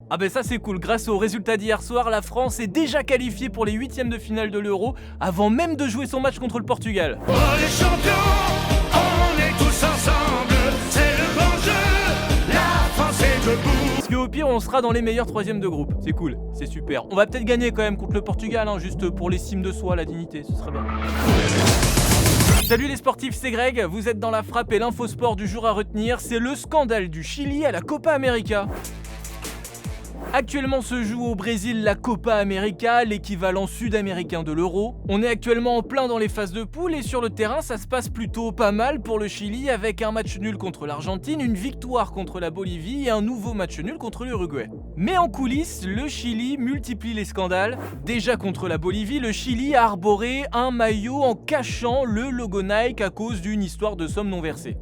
Ah ben ça c'est cool, grâce au résultat d'hier soir, la France est déjà qualifiée pour les huitièmes de finale de l'Euro, avant même de jouer son match contre le Portugal. Oh les champions, on est tous ensemble, c'est le bon jeu, la France est debout. Parce qu'au pire on sera dans les meilleurs troisièmes de groupe, c'est cool, c'est super. On va peut-être gagner quand même contre le Portugal, juste pour l'estime de soi, la dignité, ce serait bien. Salut les sportifs, c'est Greg, vous êtes dans la frappe et l'infosport du jour à retenir, c'est le scandale du Chili à la Copa América. Actuellement se joue au Brésil la Copa América, l'équivalent sud-américain de l'Euro. On est actuellement en plein dans les phases de poule et sur le terrain ça se passe plutôt pas mal pour le Chili avec un match nul contre l'Argentine, une victoire contre la Bolivie et un nouveau match nul contre l'Uruguay. Mais en coulisses, le Chili multiplie les scandales. Déjà contre la Bolivie, le Chili a arboré un maillot en cachant le logo Nike à cause d'une histoire de somme non versée.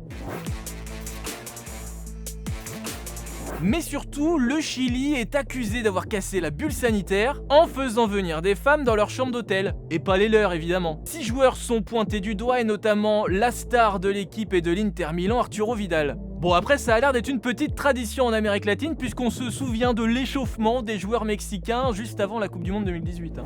Mais surtout, le Chili est accusé d'avoir cassé la bulle sanitaire en faisant venir des femmes dans leur chambre d'hôtel. Et pas les leurs évidemment. 6 joueurs sont pointés du doigt et notamment la star de l'équipe et de l'Inter Milan, Arturo Vidal. Bon après ça a l'air d'être une petite tradition en Amérique latine puisqu'on se souvient de l'échauffement des joueurs mexicains juste avant la Coupe du Monde 2018.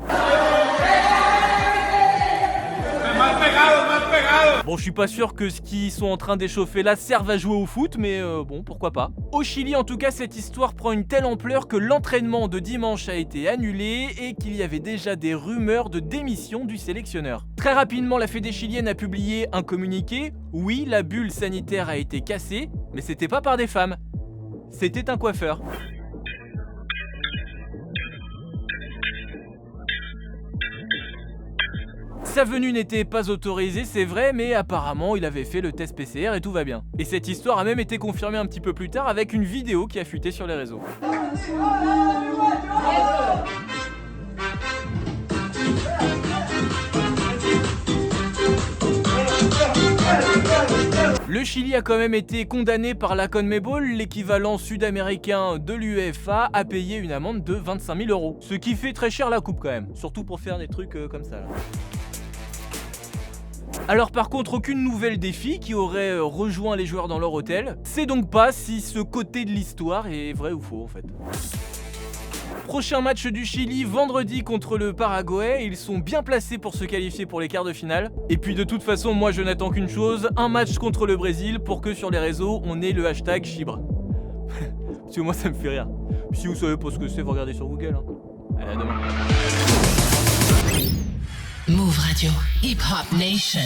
Bon, je suis pas sûr que ce qu'ils sont en train d'échauffer là serve à jouer au foot, mais bon, pourquoi pas. Au Chili, en tout cas, cette histoire prend une telle ampleur que l'entraînement de dimanche a été annulé et qu'il y avait déjà des rumeurs de démission du sélectionneur. Très rapidement, la fédé chilienne a publié un communiqué. Oui, la bulle sanitaire a été cassée, mais c'était pas par des femmes. C'était un coiffeur. Sa venue n'était pas autorisée, c'est vrai, mais apparemment il avait fait le test PCR et tout va bien. Et cette histoire a même été confirmée un petit peu plus tard avec une vidéo qui a fuité sur les réseaux. Le Chili a quand même été condamné par la CONMEBOL, l'équivalent sud-américain de l'UEFA, à payer une amende de 25 000 €. Ce qui fait très cher la coupe quand même, surtout pour faire des trucs comme ça là. Alors par contre, aucune nouvelle des filles qui auraient rejoint les joueurs dans leur hôtel. C'est donc pas si ce côté de l'histoire est vrai ou faux en fait. Prochain match du Chili vendredi contre le Paraguay, ils sont bien placés pour se qualifier pour les quarts de finale. Et puis de toute façon, moi je n'attends qu'une chose, un match contre le Brésil pour que sur les réseaux on ait le hashtag Chibre. Parce que moi ça me fait rire. Puis si vous savez pas ce que c'est, vous regardez sur Google. Allez, à demain. Move Radio, Hip Hop Nation.